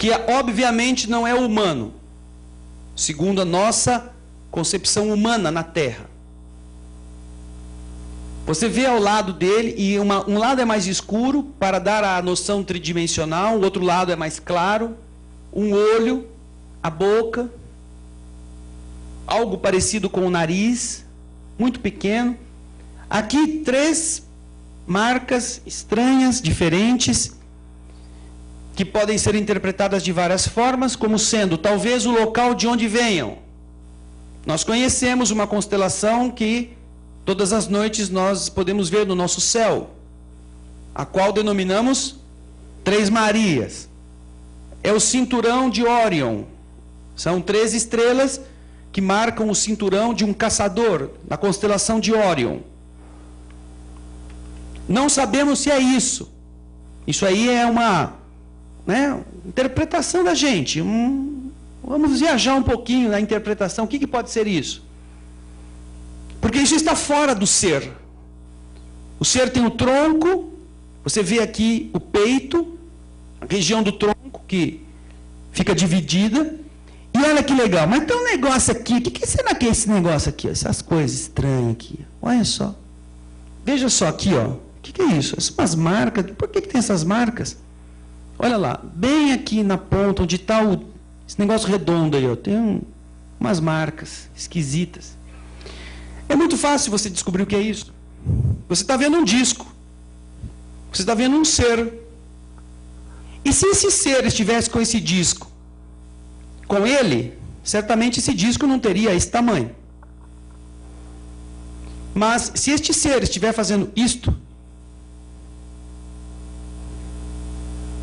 que obviamente não é humano, segundo a nossa concepção humana na Terra. Você vê ao lado dele, e um lado é mais escuro, para dar a noção tridimensional, o outro lado é mais claro, um olho, a boca, algo parecido com o nariz, muito pequeno. Aqui 3 marcas estranhas, diferentes, que podem ser interpretadas de várias formas, como sendo talvez o local de onde venham. Nós conhecemos uma constelação que todas as noites nós podemos ver no nosso céu, a qual denominamos 3 Marias. É o cinturão de Órion. São 3 estrelas que marcam o cinturão de um caçador, na constelação de Órion. Não sabemos se é isso. Isso aí é uma interpretação da gente. Vamos viajar um pouquinho na interpretação. O que pode ser isso? Porque isso está fora do ser. O ser tem o tronco, você vê aqui o peito, a região do tronco que fica dividida. E olha que legal, mas tem um negócio aqui. O que será que é esse negócio aqui? Essas coisas estranhas aqui. Olha só. Veja só aqui, ó. O que é isso? Essas umas marcas. Por que tem essas marcas? Olha lá, bem aqui na ponta, onde está esse negócio redondo aí, ó, tem umas marcas esquisitas. É muito fácil você descobrir o que é isso. Você está vendo um disco. Você está vendo um ser. E se esse ser estivesse com esse disco, com ele, certamente esse disco não teria esse tamanho. Mas se este ser estiver fazendo isto,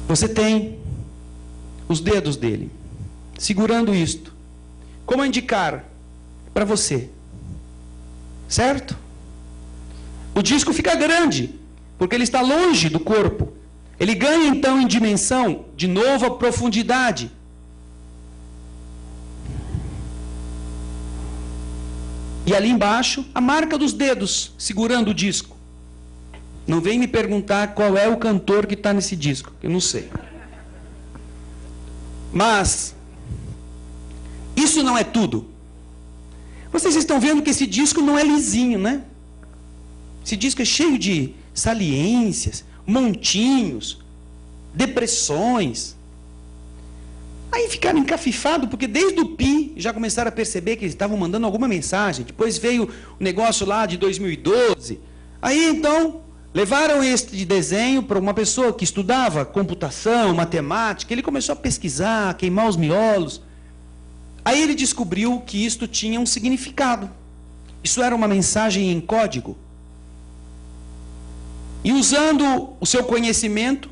você tem os dedos dele segurando isto. Como indicar para você? Certo? O disco fica grande, porque ele está longe do corpo. Ele ganha então em dimensão, de novo a profundidade. E ali embaixo, a marca dos dedos segurando o disco. Não vem me perguntar qual é o cantor que está nesse disco, eu não sei. Mas isso não é tudo. Vocês estão vendo que esse disco não é lisinho, né? Esse disco é cheio de saliências, montinhos, depressões. Aí ficaram encafifados, porque desde o Pi já começaram a perceber que eles estavam mandando alguma mensagem. Depois veio o negócio lá de 2012. Aí então levaram este desenho para uma pessoa que estudava computação, matemática. Ele começou a pesquisar, a queimar os miolos. Aí ele descobriu que isto tinha um significado. Isso era uma mensagem em código. E usando o seu conhecimento,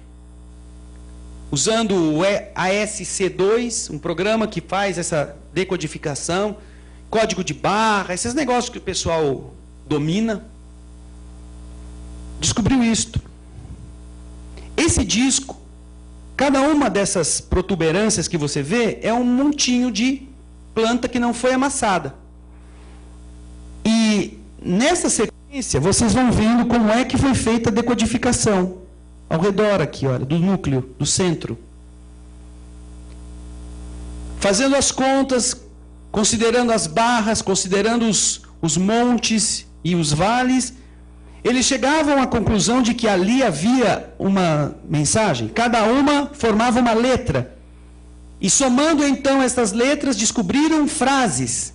usando o ASC2, um programa que faz essa decodificação, código de barra, esses negócios que o pessoal domina, descobriu isto. Esse disco, cada uma dessas protuberâncias que você vê, é um montinho de planta que não foi amassada. E nessa sequência, vocês vão vendo como é que foi feita a decodificação. Ao redor aqui, olha, do núcleo, do centro. Fazendo as contas, considerando as barras, considerando os montes e os vales, eles chegavam à conclusão de que ali havia uma mensagem. Cada uma formava uma letra. E somando então essas letras, descobriram frases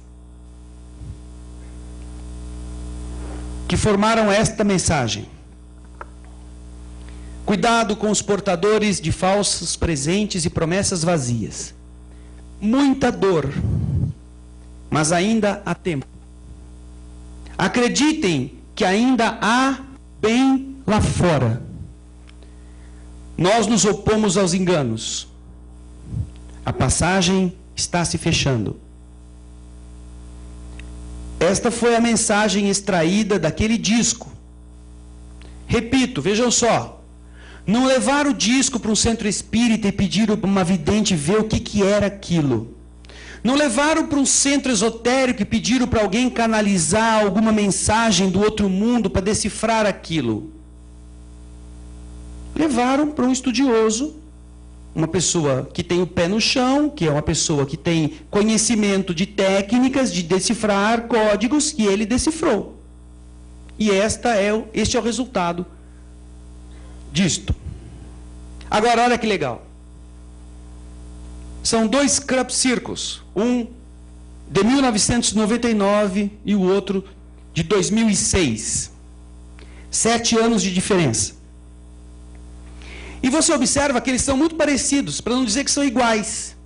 que formaram esta mensagem. Cuidado com os portadores de falsos presentes e promessas vazias. Muita dor, mas ainda há tempo. Acreditem que ainda há bem lá fora. Nós nos opomos aos enganos. A passagem está se fechando. Esta foi a mensagem extraída daquele disco. Repito, vejam só. Não levaram o disco para um centro espírita e pediram para uma vidente ver o que era aquilo. Não levaram para um centro esotérico e pediram para alguém canalizar alguma mensagem do outro mundo para decifrar aquilo. Levaram para um estudioso uma pessoa que tem o pé no chão, que é uma pessoa que tem conhecimento de técnicas de decifrar códigos, e ele decifrou. E este é o resultado disto. Agora, olha que legal. São dois crop circles, um de 1999 e o outro de 2006. 7 anos de diferença. E você observa que eles são muito parecidos, para não dizer que são iguais.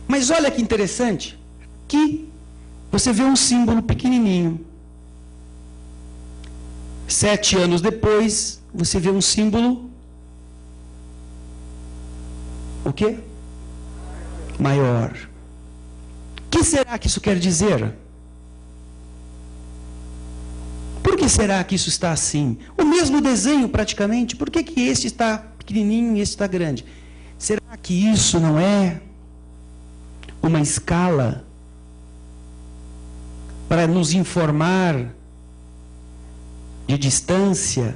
Mas olha que interessante. Aqui você vê um símbolo pequenininho. 7 anos depois, você vê um símbolo... O quê? Maior. O que será que isso quer dizer? Por que será que isso está assim? O mesmo desenho, praticamente. Por que este está pequenininho e este está grande? Será que isso não é uma escala para nos informar de distância?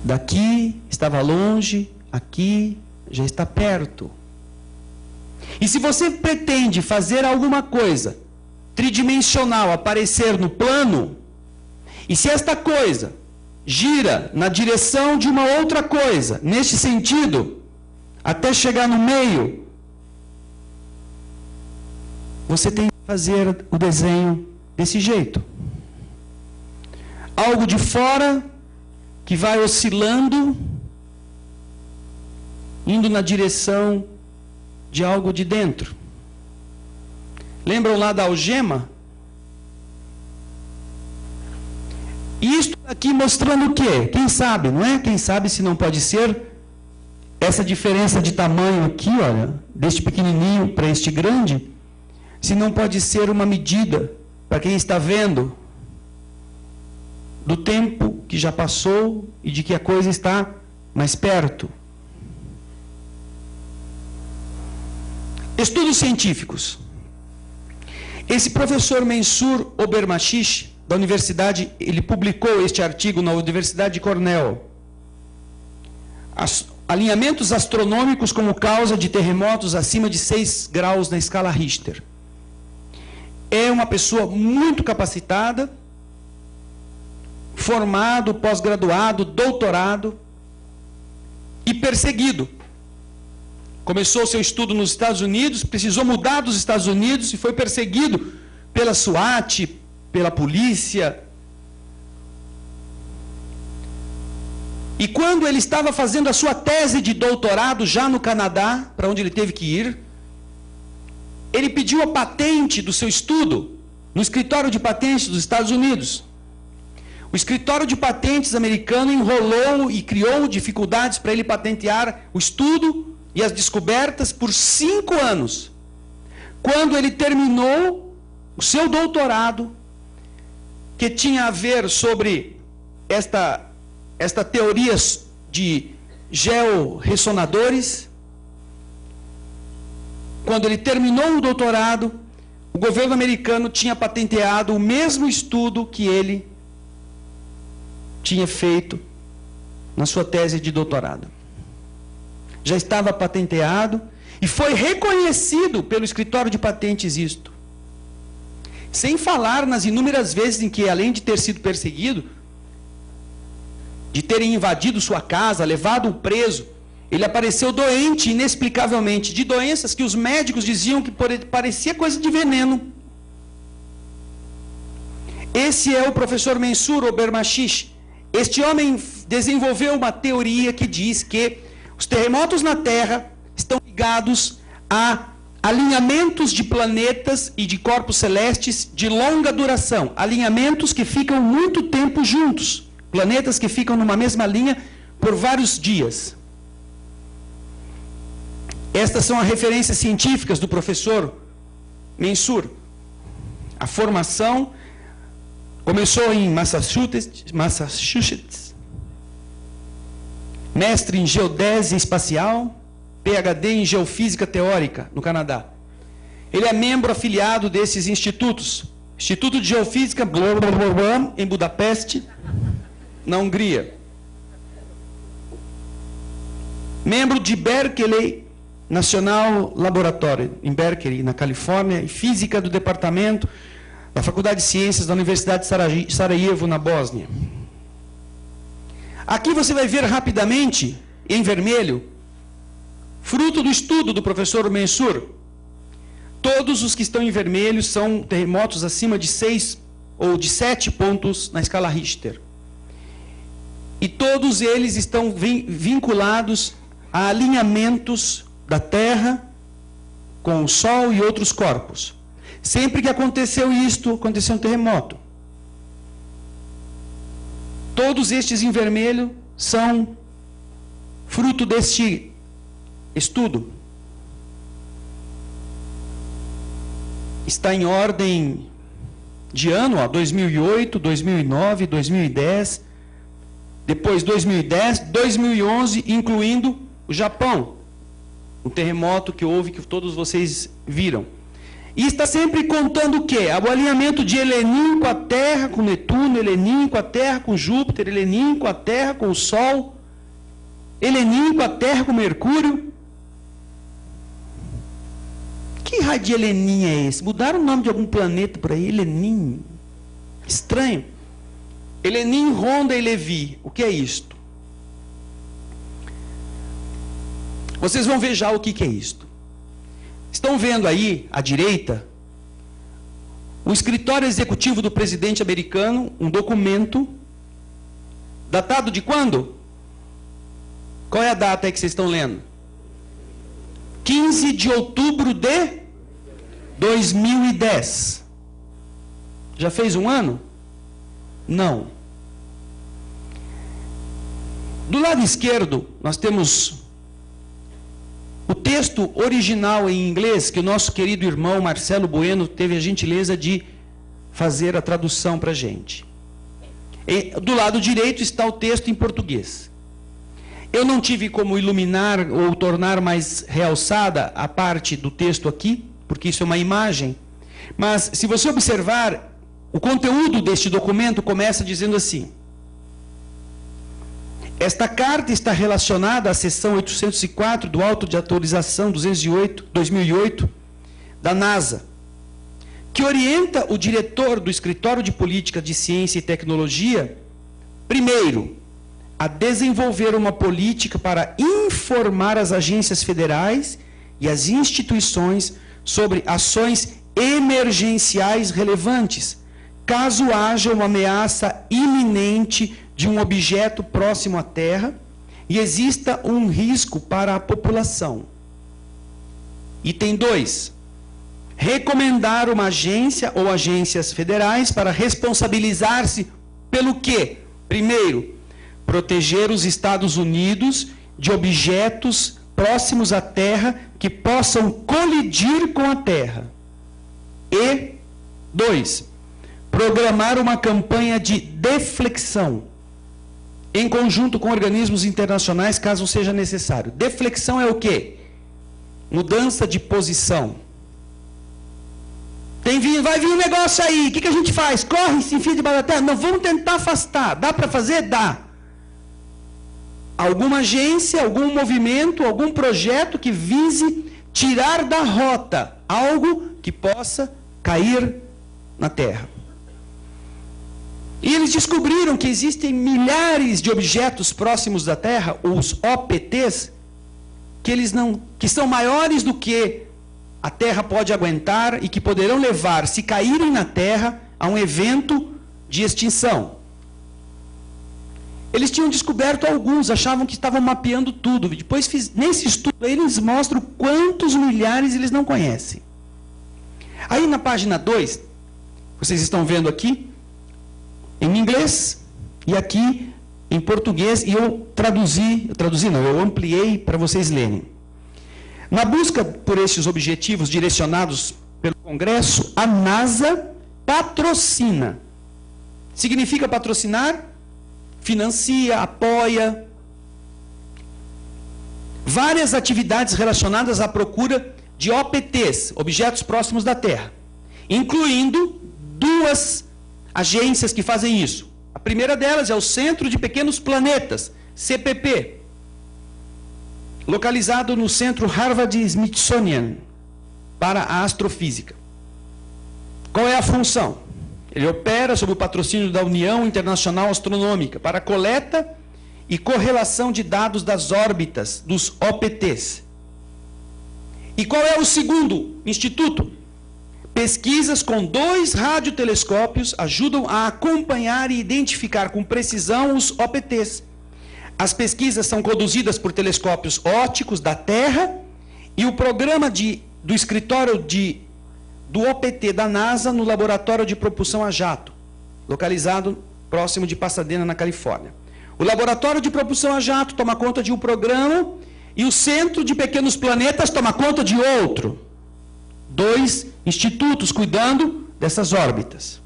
Daqui estava longe, aqui já está perto. E se você pretende fazer alguma coisa tridimensional aparecer no plano, e se esta coisa gira na direção de uma outra coisa, neste sentido, até chegar no meio, você tem que fazer o desenho desse jeito. Algo de fora que vai oscilando, indo na direção de algo de dentro. Lembram lá da algema? Isto aqui mostrando o quê? Quem sabe, não é? Quem sabe se não pode ser essa diferença de tamanho aqui, olha, deste pequenininho para este grande, se não pode ser uma medida, para quem está vendo, do tempo que já passou e de que a coisa está mais perto. Estudos científicos. Esse professor Mensur Obermashish, da universidade, ele publicou este artigo na Universidade de Cornell. Alinhamentos astronômicos como causa de terremotos acima de 6 graus na escala Richter. É uma pessoa muito capacitada, formado, pós-graduado, doutorado e perseguido. Começou seu estudo nos Estados Unidos, precisou mudar dos Estados Unidos e foi perseguido pela SWAT, pela polícia. E quando ele estava fazendo a sua tese de doutorado já no Canadá, para onde ele teve que ir, ele pediu a patente do seu estudo no escritório de patentes dos Estados Unidos. O escritório de patentes americano enrolou e criou dificuldades para ele patentear o estudo e as descobertas por 5 anos. Quando ele terminou o seu doutorado, que tinha a ver sobre esta teoria de georressonadores, quando ele terminou o doutorado, o governo americano tinha patenteado o mesmo estudo que ele tinha feito na sua tese de doutorado. Já estava patenteado e foi reconhecido pelo escritório de patentes isto. Sem falar nas inúmeras vezes em que, além de ter sido perseguido, de terem invadido sua casa, levado-o preso, ele apareceu doente inexplicavelmente, de doenças que os médicos diziam que parecia coisa de veneno. Esse é o professor Mensur Obermashish. Este homem desenvolveu uma teoria que diz que os terremotos na Terra estão ligados a alinhamentos de planetas e de corpos celestes de longa duração. Alinhamentos que ficam muito tempo juntos. Planetas que ficam numa mesma linha por vários dias. Estas são as referências científicas do professor Mensur. A formação começou em Massachusetts. Mestre em Geodésia Espacial, PhD em Geofísica Teórica, no Canadá. Ele é membro afiliado desses institutos. Instituto de Geofísica, em Budapeste, na Hungria. membro de Berkeley National Laboratory, em Berkeley, na Califórnia, e física do departamento da Faculdade de Ciências da Universidade de Sarajevo, na Bósnia. Aqui você vai ver rapidamente, em vermelho, fruto do estudo do professor Mensur. Todos os que estão em vermelho são terremotos acima de 6 ou de 7 pontos na escala Richter. E todos eles estão vinculados a alinhamentos da Terra com o Sol e outros corpos. Sempre que aconteceu isto, aconteceu um terremoto. Todos estes em vermelho são fruto deste estudo. Está em ordem de ano, ó, 2008, 2009, 2010, depois 2010, 2011, incluindo o Japão. Um terremoto que houve, que todos vocês viram. E está sempre contando o quê? O alinhamento de Heleninho com a Terra, com Netuno, Heleninho com a Terra, com Júpiter, Heleninho com a Terra, com o Sol, Heleninho com a Terra, com Mercúrio. Que raio de Heleninho é esse? Mudaram o nome de algum planeta por aí? Heleninho. Estranho. Heleninho, Ronda e Levi. O que é isto? Vocês vão ver já o que é isto. Estão vendo aí, à direita, o escritório executivo do presidente americano, um documento, datado de quando? Qual é a data aí que vocês estão lendo? 15 de outubro de 2010. Já fez um ano? Não. Do lado esquerdo, nós temos o texto original em inglês, que o nosso querido irmão Marcelo Bueno teve a gentileza de fazer a tradução para a gente. E do lado direito está o texto em português. Eu não tive como iluminar ou tornar mais realçada a parte do texto aqui, porque isso é uma imagem. Mas, se você observar, o conteúdo deste documento começa dizendo assim: esta carta está relacionada à seção 804 do auto de autorização 2008 da NASA, que orienta o diretor do Escritório de Política de Ciência e Tecnologia, primeiro, a desenvolver uma política para informar as agências federais e as instituições sobre ações emergenciais relevantes, caso haja uma ameaça iminente de um objeto próximo à Terra e exista um risco para a população. Item 2. Recomendar uma agência ou agências federais para responsabilizar-se pelo quê? Primeiro, proteger os Estados Unidos de objetos próximos à Terra que possam colidir com a Terra. E 2. Programar uma campanha de deflexão em conjunto com organismos internacionais, caso seja necessário. Deflexão é o quê? Mudança de posição. Vai vir um negócio aí, o que a gente faz? Corre, se enfia debaixo da terra? Não, vamos tentar afastar. Dá para fazer? Dá. Alguma agência, algum movimento, algum projeto que vise tirar da rota algo que possa cair na Terra. E eles descobriram que existem milhares de objetos próximos da Terra, os OPTs, que são maiores do que a Terra pode aguentar e que poderão levar, se caírem na Terra, a um evento de extinção. Eles tinham descoberto alguns, achavam que estavam mapeando tudo. Depois, nesse estudo, eles mostram quantos milhares eles não conhecem. Aí na página 2, vocês estão vendo aqui, em inglês, e aqui em português, e eu ampliei para vocês lerem. Na busca por esses objetivos direcionados pelo Congresso, a NASA patrocina. Significa patrocinar? Financia, apoia várias atividades relacionadas à procura de OPTs, objetos próximos da Terra, incluindo 2 agências que fazem isso. A primeira delas é o Centro de Pequenos Planetas, CPP. localizado no Centro Harvard-Smithsonian para a Astrofísica. Qual é a função? Ele opera sob o patrocínio da União Internacional Astronômica para a coleta e correlação de dados das órbitas dos OPTs. E qual é o segundo instituto? Pesquisas com 2 radiotelescópios ajudam a acompanhar e identificar com precisão os OPTs. As pesquisas são conduzidas por telescópios ópticos da Terra e o programa do escritório do OPT da NASA no Laboratório de Propulsão a Jato, localizado próximo de Pasadena, na Califórnia. O Laboratório de Propulsão a Jato toma conta de um programa e o Centro de Pequenos Planetas toma conta de outro. 2 institutos cuidando dessas órbitas.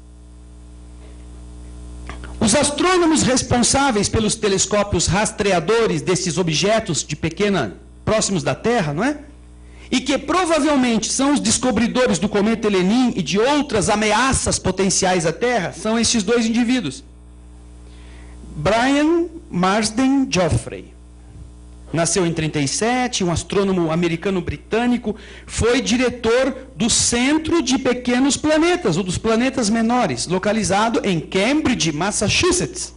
Os astrônomos responsáveis pelos telescópios rastreadores desses objetos de pequena, próximos da Terra, não é? E que provavelmente são os descobridores do cometa Helenin e de outras ameaças potenciais à Terra, são estes 2 indivíduos. Brian Marsden Geoffrey. Nasceu em 1937, um astrônomo americano-britânico, foi diretor do Centro de Pequenos Planetas, ou dos Planetas Menores, localizado em Cambridge, Massachusetts.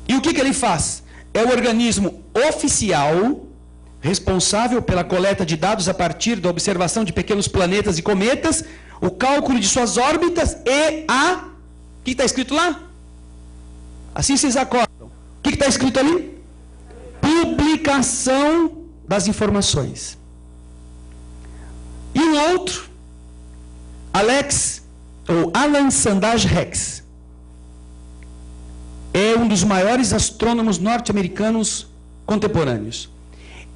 E o que ele faz? É o organismo oficial responsável pela coleta de dados a partir da observação de pequenos planetas e cometas, o cálculo de suas órbitas e a... O que está escrito lá? Assim vocês acordam. O que está escrito ali? Publicação das informações. E um outro, Alan Sandage Rex, é um dos maiores astrônomos norte-americanos contemporâneos.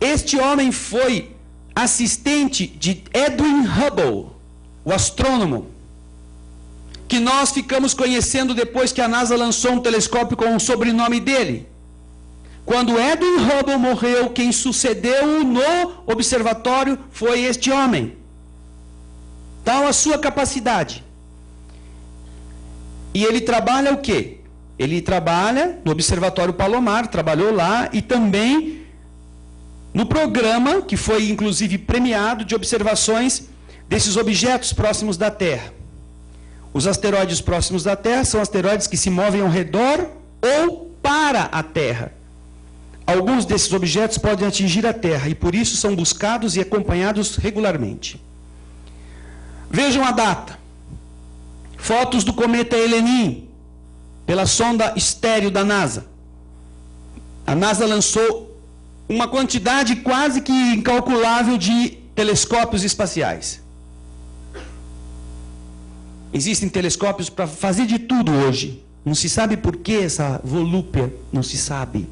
Este homem foi assistente de Edwin Hubble, o astrônomo, que nós ficamos conhecendo depois que a NASA lançou um telescópio com o sobrenome dele. Quando Edwin Hubble morreu, quem sucedeu no observatório foi este homem. Tal a sua capacidade. E ele trabalha o quê? Ele trabalha no Observatório Palomar, trabalhou lá, e também no programa, que foi inclusive premiado, de observações desses objetos próximos da Terra. Os asteroides próximos da Terra são asteroides que se movem ao redor ou para a Terra. Alguns desses objetos podem atingir a Terra e por isso são buscados e acompanhados regularmente. Vejam a data. Fotos do cometa Helenin pela sonda estéreo da NASA. A NASA lançou uma quantidade quase que incalculável de telescópios espaciais. Existem telescópios para fazer de tudo hoje. Não se sabe por que essa volúpia, não se sabe.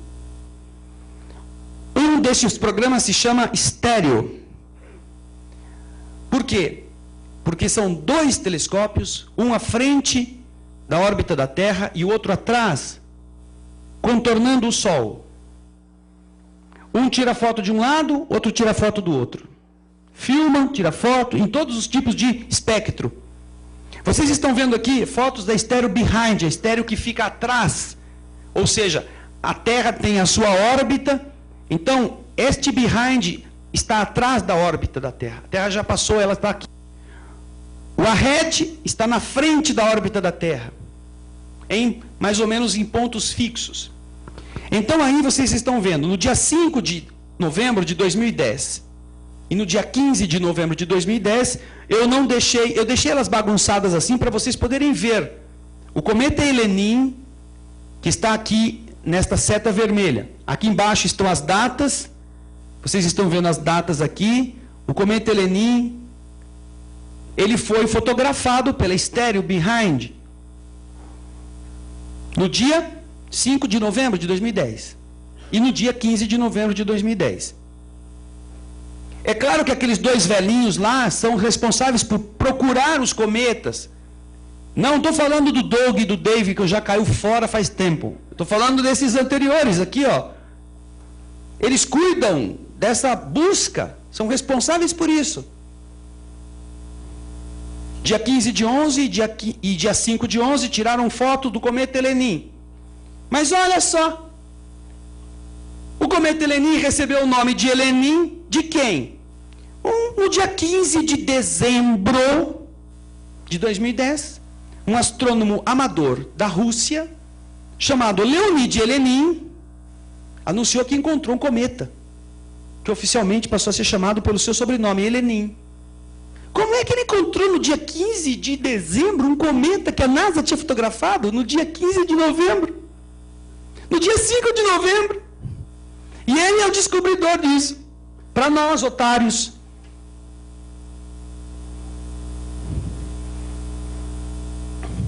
Um destes programas se chama estéreo. Por quê? Porque são 2 telescópios, um à frente da órbita da Terra e o outro atrás, contornando o Sol. Um tira foto de um lado, outro tira foto do outro. Filma, tira foto, em todos os tipos de espectro. Vocês estão vendo aqui fotos da estéreo behind, a estéreo que fica atrás. Ou seja, a Terra tem a sua órbita, então este behind está atrás da órbita da Terra. A Terra já passou, ela está aqui. O ahead está na frente da órbita da Terra, mais ou menos em pontos fixos. Então aí vocês estão vendo, no dia 5 de novembro de 2010 e no dia 15 de novembro de 2010, eu deixei elas bagunçadas assim para vocês poderem ver o cometa Helenin, que está aqui nesta seta vermelha. Aqui embaixo estão as datas, vocês estão vendo as datas aqui. O cometa Helenin, ele foi fotografado pela Stereo Behind no dia 5 de novembro de 2010 e no dia 15 de novembro de 2010. É claro que aqueles 2 velhinhos lá são responsáveis por procurar os cometas. Não estou falando do Doug e do Dave, que já caiu fora faz tempo. Estou falando desses anteriores aqui, ó. Eles cuidam dessa busca, são responsáveis por isso. Dia 15 de 11 e dia 5 de 11 tiraram foto do cometa Helenin. Mas olha só, o cometa Helenin recebeu o nome de Helenin de quem? No dia 15 de dezembro de 2010, um astrônomo amador da Rússia, chamado Leonid Helenin, anunciou que encontrou um cometa, que oficialmente passou a ser chamado pelo seu sobrenome, Helenin. Como é que ele encontrou no dia 15 de dezembro um cometa que a NASA tinha fotografado no dia 15 de novembro? No dia 5 de novembro. E ele é o descobridor disso. Para nós, otários.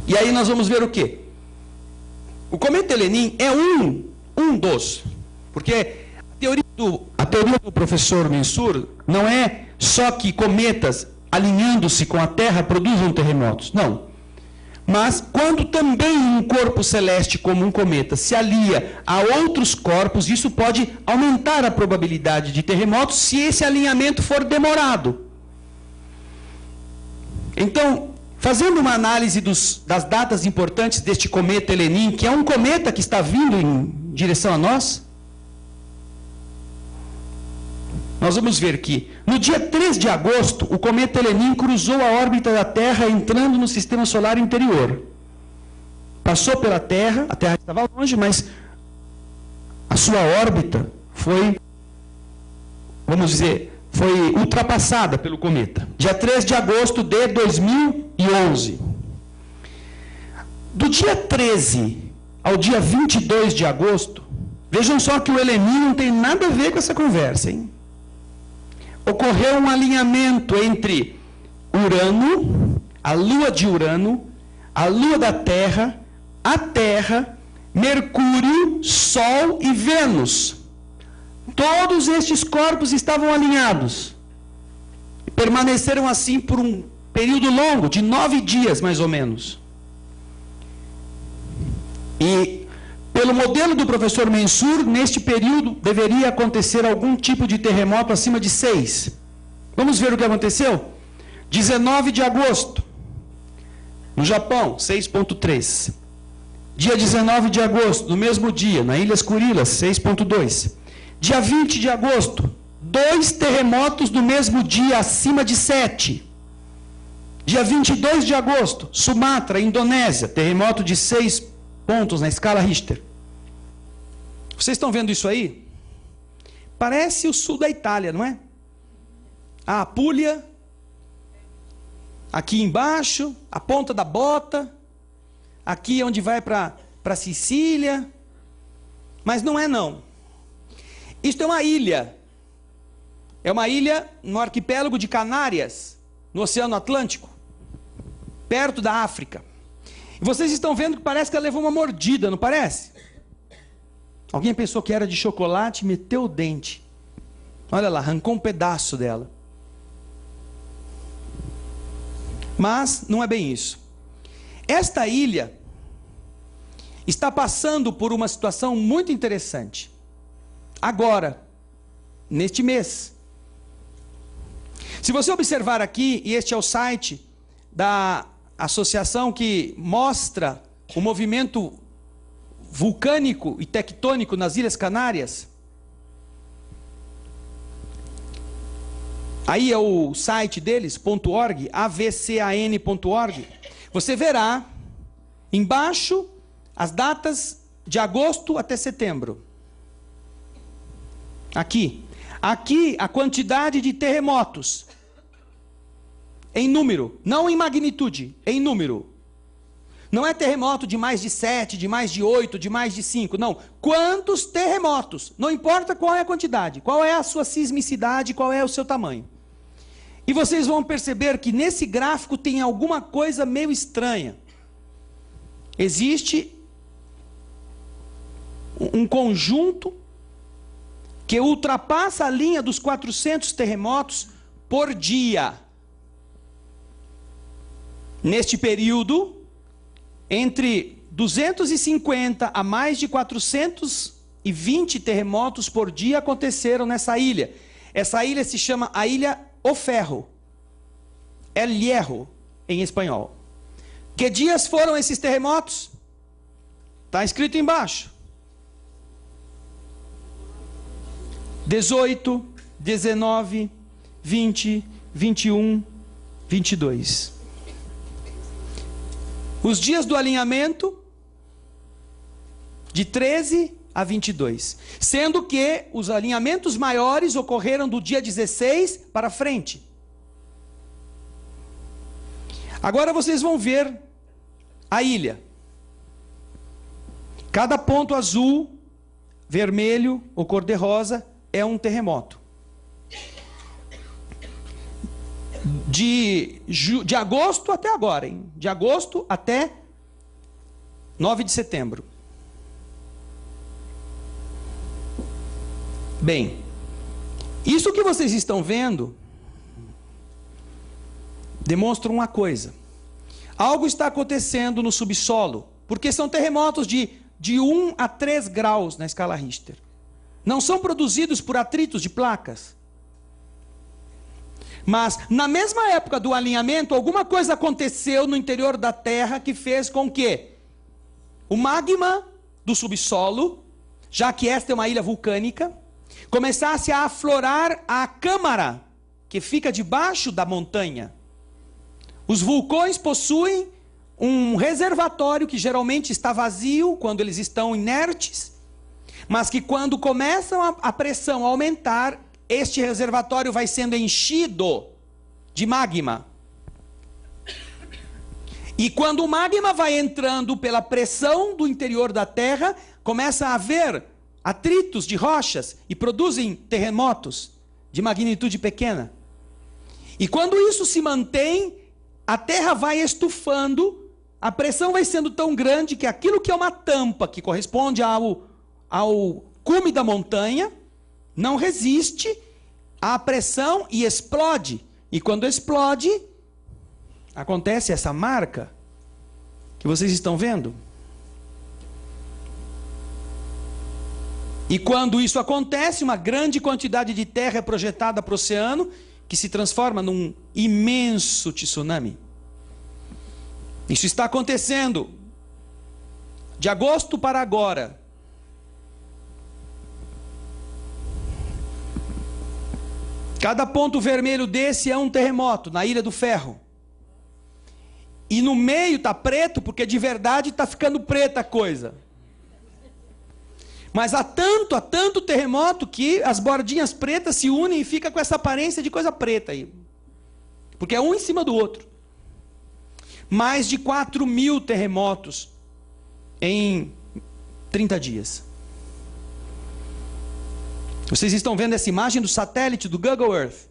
E aí nós vamos ver o quê? O cometa Helenin é um dos. Porque a teoria do professor Mensur não é só que cometas alinhando-se com a Terra produzam terremotos. Não. Mas quando também um corpo celeste como um cometa se alia a outros corpos, isso pode aumentar a probabilidade de terremotos se esse alinhamento for demorado. Então, fazendo uma análise das datas importantes deste cometa Helenin, que é um cometa que está vindo em direção a nós, nós vamos ver que no dia 3 de agosto, o cometa Helenin cruzou a órbita da Terra entrando no sistema solar interior. Passou pela Terra, a Terra estava longe, mas a sua órbita foi, vamos dizer, foi ultrapassada pelo cometa. Dia 3 de agosto de 2011. Do dia 13 ao dia 22 de agosto, vejam só que o Helenin não tem nada a ver com essa conversa, hein? Ocorreu um alinhamento entre Urano, a Lua de Urano, a Lua da Terra, a Terra, Mercúrio, Sol e Vênus. Todos estes corpos estavam alinhados. Permaneceram assim por um período longo, de 9 dias mais ou menos. E pelo modelo do professor Mensur, neste período deveria acontecer algum tipo de terremoto acima de 6. Vamos ver o que aconteceu? 19 de agosto, no Japão, 6.3. Dia 19 de agosto, no mesmo dia, na Ilhas Kurilas, 6.2. Dia 20 de agosto, 2 terremotos no mesmo dia, acima de 7. Dia 22 de agosto, Sumatra, Indonésia, terremoto de 6 pontos na escala Richter. Vocês estão vendo isso aí? Parece o sul da Itália, não é? A Apulia, aqui embaixo, a ponta da bota, aqui onde vai para Sicília, mas não é não. Isto é uma ilha no arquipélago de Canárias, no Oceano Atlântico, perto da África. E vocês estão vendo que parece que ela levou uma mordida, não parece? Alguém pensou que era de chocolate e meteu o dente. Olha lá, arrancou um pedaço dela. Mas não é bem isso. Esta ilha está passando por uma situação muito interessante. Agora, neste mês. Se você observar aqui, e este é o site da associação que mostra o movimento vulcânico e tectônico nas Ilhas Canárias. Aí é o site deles, .org, avcan.org. Você verá embaixo as datas de agosto até setembro. Aqui a quantidade de terremotos em número, não em magnitude, em número. Não é terremoto de mais de 7, de mais de 8, de mais de 5, não. Quantos terremotos? Não importa qual é a quantidade, qual é a sua sismicidade, qual é o seu tamanho. E vocês vão perceber que nesse gráfico tem alguma coisa meio estranha. Existe um conjunto que ultrapassa a linha dos 400 terremotos por dia. Neste período, entre 250 a mais de 420 terremotos por dia aconteceram nessa ilha. Essa ilha se chama a Ilha O Ferro. El Hierro, em espanhol. Que dias foram esses terremotos? Está escrito embaixo. 18, 19, 20, 21, 22. Os dias do alinhamento, de 13 a 22. Sendo que os alinhamentos maiores ocorreram do dia 16 para frente. Agora vocês vão ver a ilha. Cada ponto azul, vermelho ou cor-de-rosa é um terremoto. De agosto até agora, hein? De agosto até 9 de setembro. Bem, isso que vocês estão vendo demonstra uma coisa. Algo está acontecendo no subsolo, porque são terremotos de 1 a 3 graus na escala Richter. Não são produzidos por atritos de placas. Mas, na mesma época do alinhamento, alguma coisa aconteceu no interior da Terra que fez com que o magma do subsolo, já que esta é uma ilha vulcânica, começasse a aflorar a câmara que fica debaixo da montanha. Os vulcões possuem um reservatório que geralmente está vazio quando eles estão inertes, mas que quando começam a pressão a aumentar, este reservatório vai sendo enchido de magma. E quando o magma vai entrando pela pressão do interior da Terra, começa a haver atritos de rochas e produzem terremotos de magnitude pequena. E quando isso se mantém, a Terra vai estufando, a pressão vai sendo tão grande que aquilo que é uma tampa, que corresponde ao cume da montanha, não resiste à pressão e explode. E quando explode, acontece essa marca que vocês estão vendo. E quando isso acontece, uma grande quantidade de terra é projetada para o oceano, que se transforma num imenso tsunami. Isso está acontecendo de agosto para agora. Cada ponto vermelho desse é um terremoto na Ilha do Ferro. E no meio está preto, porque de verdade está ficando preta a coisa. Mas há tanto terremoto que as bordinhas pretas se unem e fica com essa aparência de coisa preta aí. Porque é um em cima do outro. Mais de 4.000 terremotos em 30 dias. Vocês estão vendo essa imagem do satélite do Google Earth.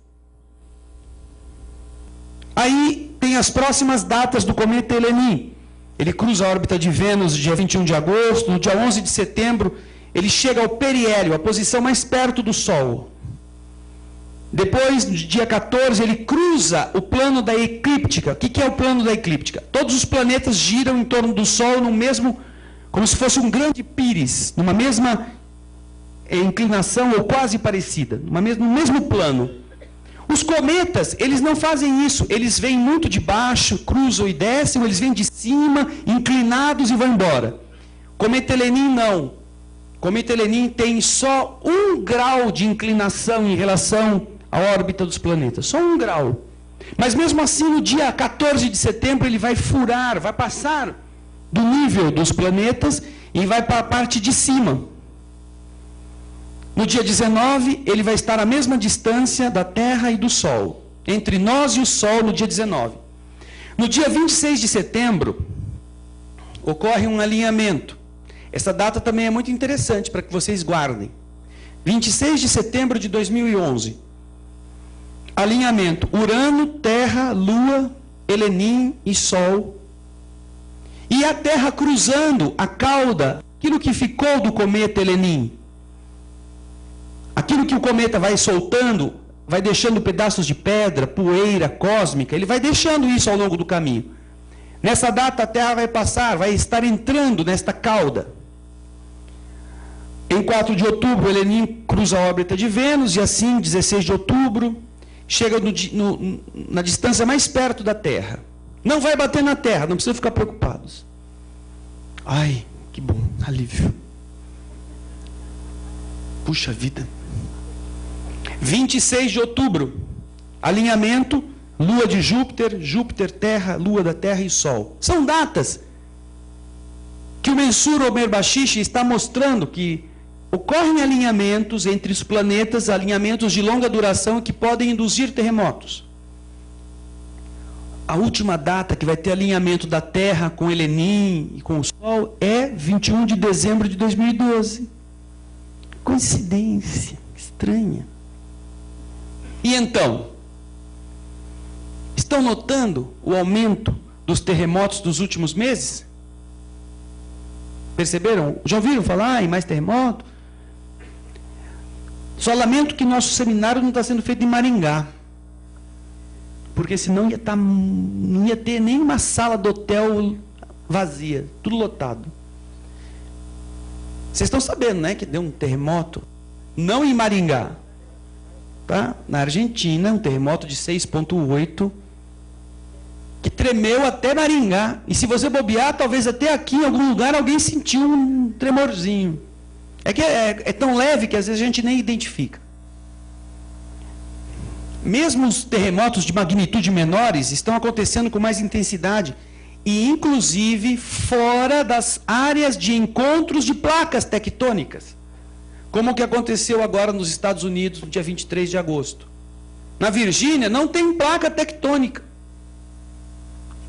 Aí tem as próximas datas do cometa Helenin. Ele cruza a órbita de Vênus no dia 21 de agosto, no dia 11 de setembro, ele chega ao periélio, a posição mais perto do Sol. Depois, no dia 14, ele cruza o plano da eclíptica. O que é o plano da eclíptica? Todos os planetas giram em torno do Sol no mesmo, como se fosse um grande píris, numa mesma inclinação ou quase parecida, no mesmo plano. Os cometas, eles não fazem isso, eles vêm muito de baixo, cruzam e descem, ou eles vêm de cima, inclinados e vão embora. Cometa Helenin não. Cometa Helenin tem só 1 grau de inclinação em relação à órbita dos planetas, só 1 grau. Mas mesmo assim, no dia 14 de setembro, ele vai furar, vai passar do nível dos planetas e vai para a parte de cima. No dia 19, ele vai estar à mesma distância da Terra e do Sol, entre nós e o Sol no dia 19. No dia 26 de setembro, ocorre um alinhamento. Essa data também é muito interessante para que vocês guardem. 26 de setembro de 2011. Alinhamento Urano, Terra, Lua, Helenin e Sol. E a Terra cruzando a cauda, aquilo que ficou do cometa Helenin. Aquilo que o cometa vai soltando, vai deixando pedaços de pedra, poeira cósmica, ele vai deixando isso ao longo do caminho. Nessa data a Terra vai passar, vai estar entrando nesta cauda. Em 4 de outubro, Helenin cruza a órbita de Vênus, e assim, 16 de outubro, chega na distância mais perto da Terra. Não vai bater na Terra, não precisa ficar preocupados. Ai, que bom, alívio. Puxa vida. 26 de outubro, alinhamento, Lua de Júpiter, Júpiter, Terra, Lua da Terra e Sol. São datas que o Mensur Omer Bashish está mostrando que ocorrem alinhamentos entre os planetas, alinhamentos de longa duração que podem induzir terremotos. A última data que vai ter alinhamento da Terra com Helenim e com o Sol é 21 de dezembro de 2012. Coincidência estranha. E então, estão notando o aumento dos terremotos dos últimos meses? Perceberam? Já ouviram falar em mais terremoto? Só lamento que nosso seminário não está sendo feito em Maringá. Porque senão não ia ter nenhuma sala do hotel vazia, tudo lotado. Vocês estão sabendo, né, que deu um terremoto, não em Maringá, tá? Na Argentina, um terremoto de 6,8, que tremeu até Maringá. E se você bobear, talvez até aqui em algum lugar alguém sentiu um tremorzinho. É que é tão leve que às vezes a gente nem identifica. Mesmo os terremotos de magnitude menores estão acontecendo com mais intensidade, e inclusive fora das áreas de encontros de placas tectônicas, como o que aconteceu agora nos Estados Unidos, no dia 23 de agosto. Na Virgínia não tem placa tectônica.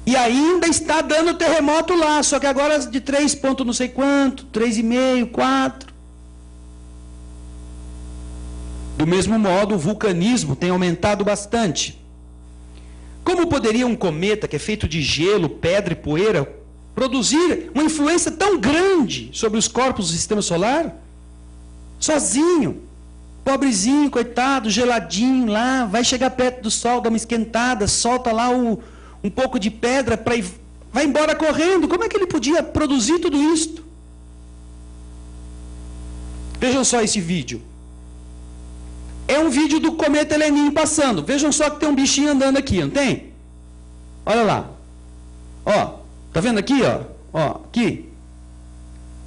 E ainda está dando terremoto lá, só que agora de 3 ponto não sei quanto, 3,5, 4. Do mesmo modo, o vulcanismo tem aumentado bastante. Como poderia um cometa, que é feito de gelo, pedra e poeira, produzir uma influência tão grande sobre os corpos do sistema solar? Sozinho, pobrezinho, coitado, geladinho lá, vai chegar perto do Sol, dá uma esquentada, solta lá um pouco de pedra, vai embora correndo. Como é que ele podia produzir tudo isto? Vejam só esse vídeo. É um vídeo do cometa Helenim passando. Vejam só que tem um bichinho andando aqui, não tem? Olha lá. Ó, tá vendo aqui, ó? Ó, aqui.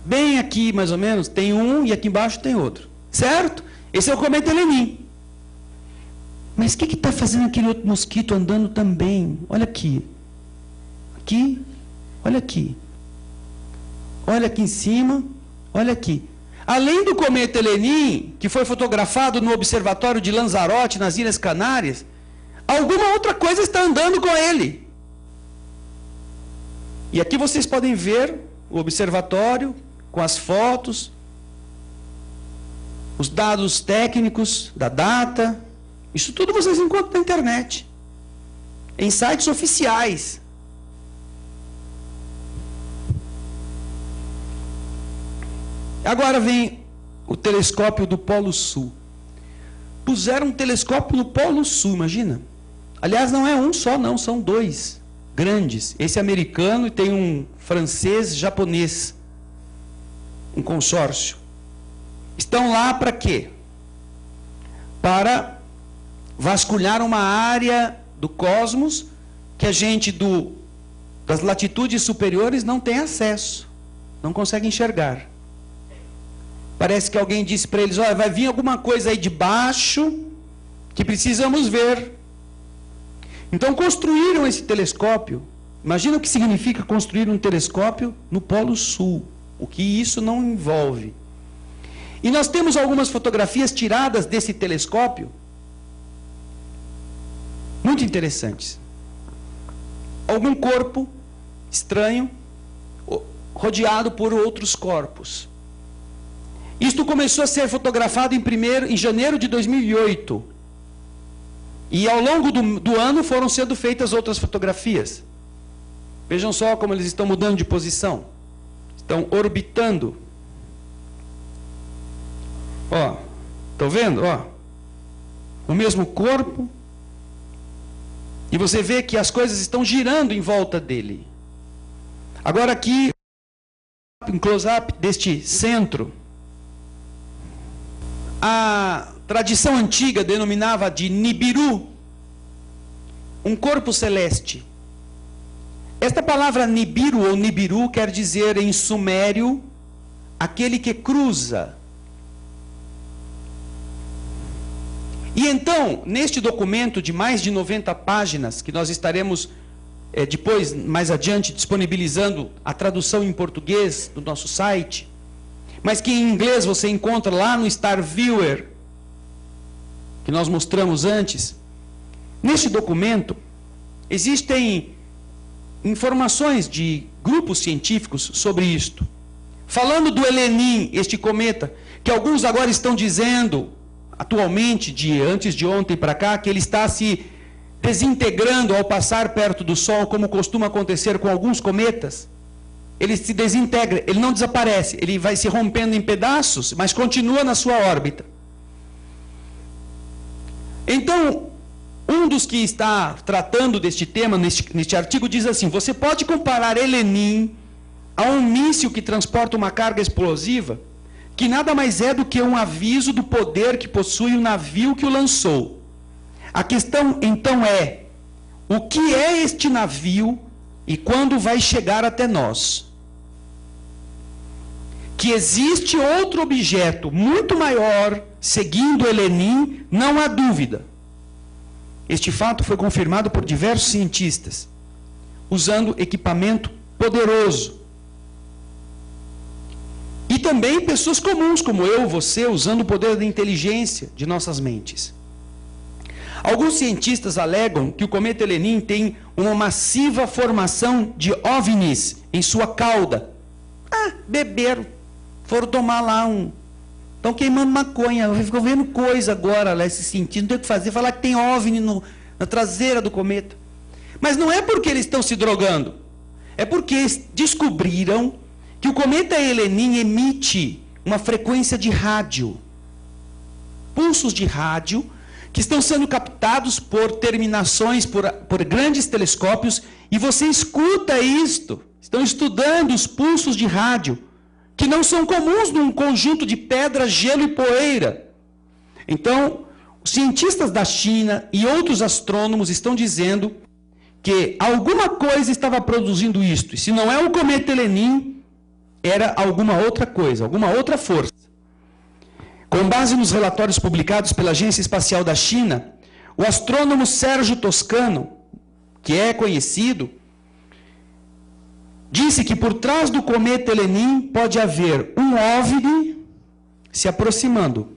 Bem aqui, mais ou menos, tem um e aqui embaixo tem outro. Certo? Esse é o cometa Helenim. Mas o que está fazendo aquele outro mosquito andando também? Olha aqui. Aqui. Olha aqui. Olha aqui em cima. Olha aqui. Além do cometa Helenim, que foi fotografado no observatório de Lanzarote, nas Ilhas Canárias, alguma outra coisa está andando com ele. E aqui vocês podem ver o observatório, com as fotos, os dados técnicos da data. Isso tudo vocês encontram na internet, em sites oficiais. Agora vem o telescópio do Polo Sul. Puseram um telescópio no Polo Sul, imagina. Aliás, não é um só, não, são dois grandes. Esse americano e tem um francês, japonês, um consórcio. Estão lá para quê? Para vasculhar uma área do cosmos que a gente das latitudes superiores não tem acesso, não consegue enxergar. Parece que alguém disse para eles: olha, vai vir alguma coisa aí de baixo que precisamos ver. Então construíram esse telescópio. Imagina o que significa construir um telescópio no Polo Sul, o que isso não envolve. E nós temos algumas fotografias tiradas desse telescópio, muito interessantes. Algum corpo estranho, rodeado por outros corpos. Isto começou a ser fotografado em janeiro de 2008. E ao longo do ano foram sendo feitas outras fotografias. Vejam só como eles estão mudando de posição. Estão orbitando. Ó, estão vendo? Ó, o mesmo corpo. E você vê que as coisas estão girando em volta dele. Agora aqui, um close-up deste centro. A tradição antiga denominava de Nibiru, um corpo celeste. Esta palavra Nibiru ou Nibiru quer dizer em sumério aquele que cruza. E então, neste documento de mais de 90 páginas, que nós estaremos depois, mais adiante, disponibilizando a tradução em português do nosso site, mas que em inglês você encontra lá no Star Viewer, que nós mostramos antes. Neste documento, existem informações de grupos científicos sobre isto. Falando do Helenin, este cometa, que alguns agora estão dizendo, atualmente, antes de ontem para cá, que ele está se desintegrando ao passar perto do Sol, como costuma acontecer com alguns cometas. Ele se desintegra, ele não desaparece, ele vai se rompendo em pedaços, mas continua na sua órbita. Então, um dos que está tratando deste tema, neste artigo, diz assim: você pode comparar Helenin a um míssil que transporta uma carga explosiva, que nada mais é do que um aviso do poder que possui o navio que o lançou. A questão, então, é: o que é este navio e quando vai chegar até nós? Que existe outro objeto muito maior seguindo Helenin, não há dúvida. Este fato foi confirmado por diversos cientistas, usando equipamento poderoso. E também pessoas comuns, como eu, você, usando o poder da inteligência de nossas mentes. Alguns cientistas alegam que o cometa Helenin tem uma massiva formação de OVNIs em sua cauda. Beberam. Foram tomar lá estão queimando maconha. Ficam vendo coisa agora, lá, esse sentido. Não tem o que fazer. Falar que tem OVNI na traseira do cometa. Mas não é porque eles estão se drogando. É porque descobriram que o cometa Helenin emite uma frequência de rádio. Pulsos de rádio que estão sendo captados por terminações, por grandes telescópios, e você escuta isto. Estão estudando os pulsos de rádio, que não são comuns num conjunto de pedra, gelo e poeira. Então, os cientistas da China e outros astrônomos estão dizendo que alguma coisa estava produzindo isto. E se não é o cometa Helenin, era alguma outra coisa, alguma outra força. Com base nos relatórios publicados pela Agência Espacial da China, o astrônomo Sérgio Toscano, que é conhecido, disse que por trás do cometa Helenin pode haver um OVNI se aproximando.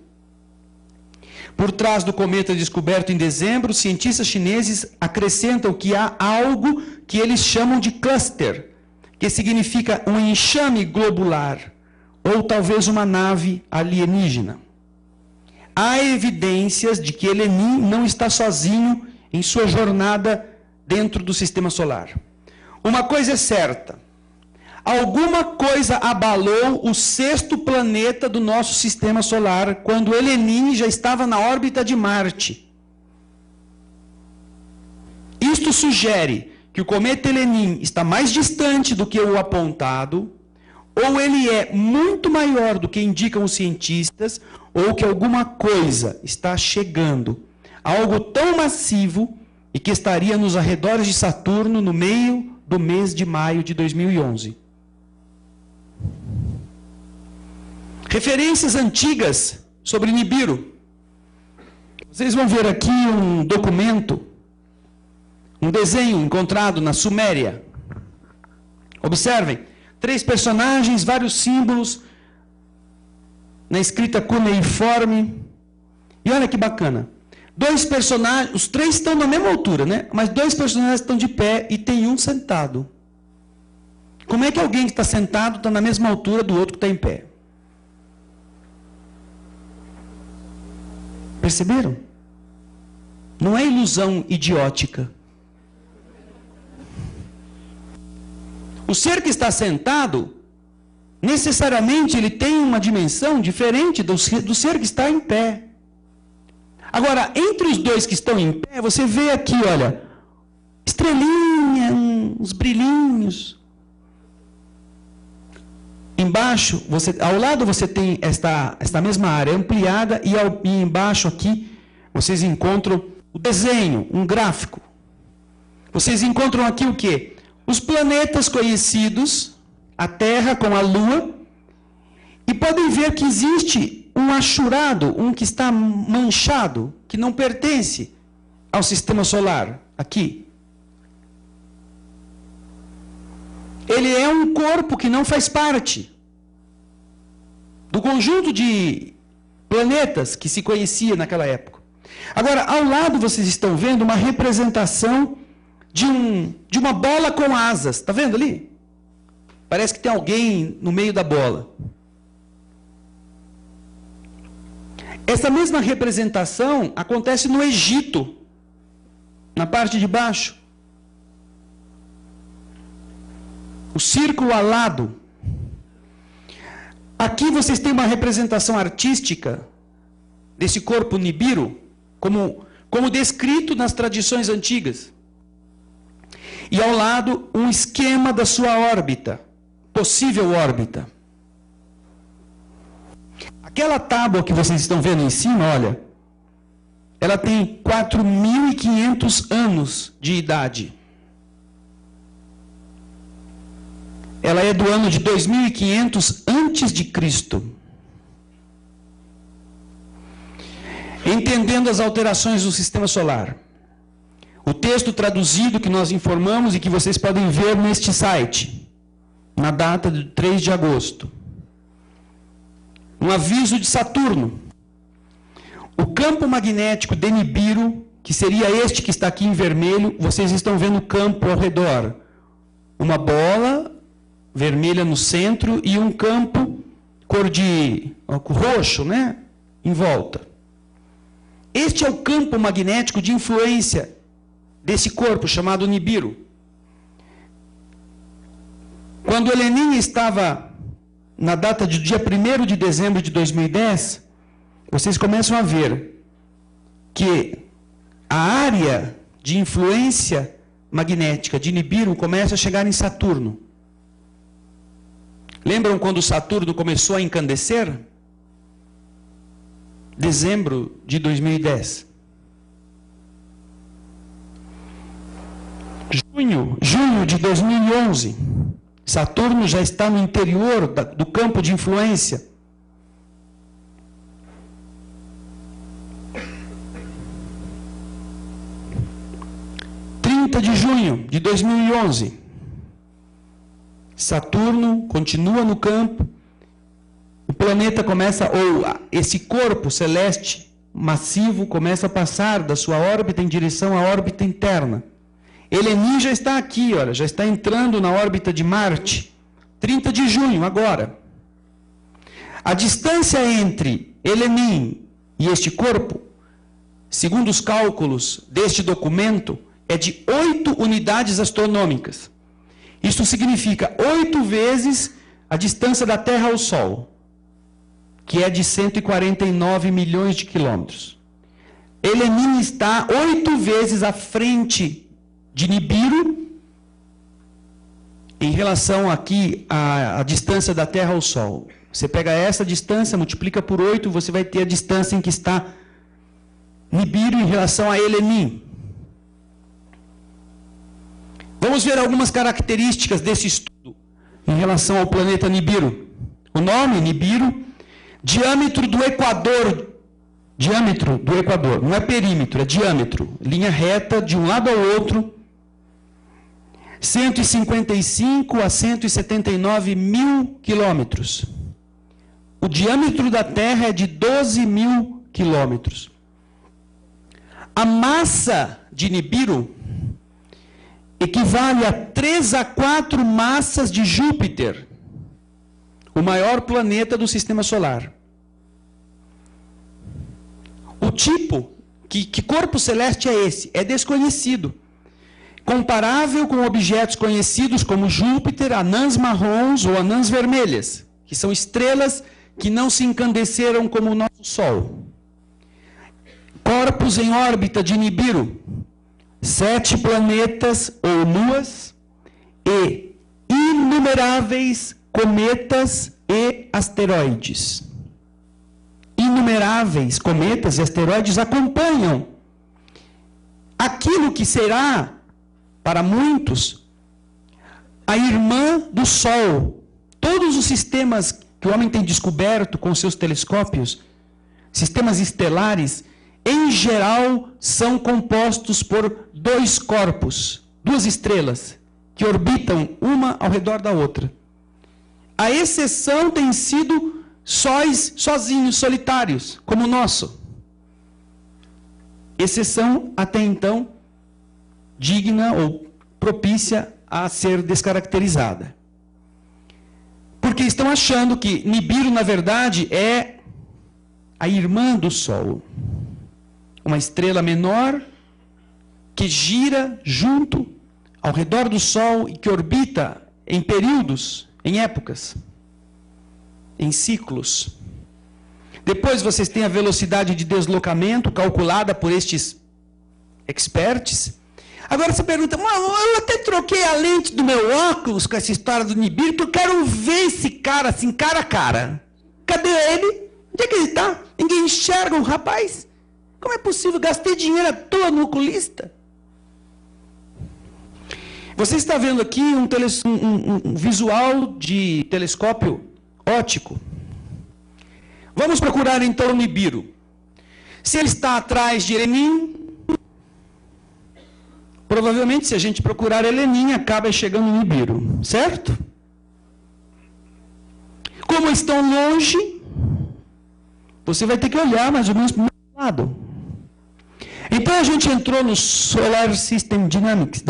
Por trás do cometa descoberto em dezembro, os cientistas chineses acrescentam que há algo que eles chamam de cluster, que significa um enxame globular, ou talvez uma nave alienígena. Há evidências de que Helenin não está sozinho em sua jornada dentro do sistema solar. Uma coisa é certa: alguma coisa abalou o sexto planeta do nosso sistema solar quando Helenin já estava na órbita de Marte. Isto sugere que o cometa Helenin está mais distante do que o apontado, ou ele é muito maior do que indicam os cientistas, ou que alguma coisa está chegando, algo tão massivo, e que estaria nos arredores de Saturno no meio do mês de maio de 2011. Referências antigas sobre Nibiru. Vocês vão ver aqui um documento, um desenho encontrado na Suméria. Observem, 3 personagens, vários símbolos, na escrita cuneiforme. E olha que bacana. 2 personagens, os 3 estão na mesma altura, né? Mas 2 personagens estão de pé e tem um sentado. Como é que alguém que está sentado está na mesma altura do outro que está em pé? Perceberam? Não é ilusão idiótica. O ser que está sentado, necessariamente ele tem uma dimensão diferente do ser que está em pé. Agora, entre os 2 que estão em pé, você vê aqui, olha, estrelinha, uns brilhinhos. Embaixo, ao lado você tem esta mesma área ampliada e embaixo aqui vocês encontram o desenho, um gráfico. Vocês encontram aqui o quê? Os planetas conhecidos, a Terra com a Lua, e podem ver que existe um achurado, um que está manchado, que não pertence ao sistema solar, aqui. Ele é um corpo que não faz parte do conjunto de planetas que se conhecia naquela época. Agora, ao lado vocês estão vendo uma representação de uma bola com asas. Está vendo ali? Parece que tem alguém no meio da bola. Essa mesma representação acontece no Egito, na parte de baixo. O círculo alado. Aqui vocês têm uma representação artística desse corpo Nibiru, como descrito nas tradições antigas. E ao lado, um esquema da sua órbita, possível órbita. Aquela tábua que vocês estão vendo em cima, olha, ela tem 4.500 anos de idade. Ela é do ano de 2500 antes de Cristo. Entendendo as alterações do sistema solar. O texto traduzido que nós informamos e que vocês podem ver neste site, na data de 3 de agosto. Um aviso de Saturno. O campo magnético de Nibiru, que seria este que está aqui em vermelho, vocês estão vendo o campo ao redor. Uma bola vermelha no centro e um campo cor de roxo, né? Em volta. Este é o campo magnético de influência desse corpo chamado Nibiru. Quando Helenin estava na data do dia 1º de dezembro de 2010, vocês começam a ver que a área de influência magnética de Nibiru começa a chegar em Saturno. Lembram quando Saturno começou a encandecer? Dezembro de 2010. Junho de 2011. Saturno já está no interior do campo de influência. De junho de 2011, Saturno continua no campo, o planeta começa, ou esse corpo celeste massivo começa a passar da sua órbita em direção à órbita interna. Helenin já está aqui, olha, já está entrando na órbita de Marte, 30 de junho, agora. A distância entre Helenin e este corpo, segundo os cálculos deste documento, é de 8 unidades astronômicas. Isso significa 8 vezes a distância da Terra ao Sol, que é de 149 milhões de quilômetros. Helenin está 8 vezes à frente de Nibiru em relação aqui à distância da Terra ao Sol. Você pega essa distância, multiplica por 8, você vai ter a distância em que está Nibiru em relação a Helenin. Vamos ver algumas características desse estudo em relação ao planeta Nibiru. O nome, Nibiru, diâmetro do Equador, não é perímetro, é diâmetro, linha reta de um lado ao outro, 155 a 179 mil quilômetros. O diâmetro da Terra é de 12 mil quilômetros. A massa de Nibiru equivale a 3 a 4 massas de Júpiter, o maior planeta do sistema solar. O tipo, que corpo celeste é esse? É desconhecido. Comparável com objetos conhecidos como Júpiter, anãs marrons ou anãs vermelhas, que são estrelas que não se incandesceram como o nosso Sol. Corpos em órbita de Nibiru. 7 planetas ou luas e inumeráveis cometas e asteroides. Inumeráveis cometas e asteroides acompanham aquilo que será, para muitos, a irmã do Sol. Todos os sistemas que o homem tem descoberto com seus telescópios sistemas estelares, em geral, são compostos por dois corpos, duas estrelas, que orbitam uma ao redor da outra. A exceção tem sido sóis sozinhos, solitários, como o nosso. Exceção, até então, digna ou propícia a ser descaracterizada. Porque estão achando que Nibiru, na verdade, é a irmã do Sol. Uma estrela menor que gira junto ao redor do Sol e que orbita em períodos, em épocas, em ciclos. Depois vocês têm a velocidade de deslocamento calculada por estes experts. Agora você pergunta, eu até troquei a lente do meu óculos com essa história do Nibiru, porque eu quero ver esse cara assim, cara a cara. Cadê ele? Onde é que ele está? Ninguém enxerga o rapaz? Como é possível? Gastei dinheiro à toa no oculista. Você está vendo aqui um visual de telescópio óptico. Vamos procurar então o Nibiru. Se ele está atrás de Elenin, provavelmente se a gente procurar Elenin, acaba chegando no Nibiru, certo? Como estão longe, você vai ter que olhar mais ou menos para o lado. Então a gente entrou no Solar System Dynamics,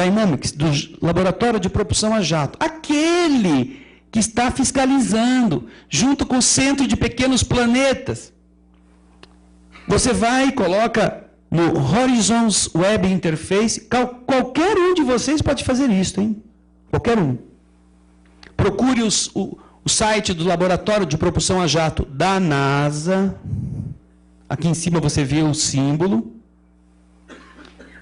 do Laboratório de Propulsão a Jato. Aquele que está fiscalizando, junto com o Centro de Pequenos Planetas. Você vai e coloca no Horizons Web Interface. Qualquer um de vocês pode fazer isso, hein? Qualquer um. Procure o site do Laboratório de Propulsão a Jato da NASA. Aqui em cima você vê o símbolo.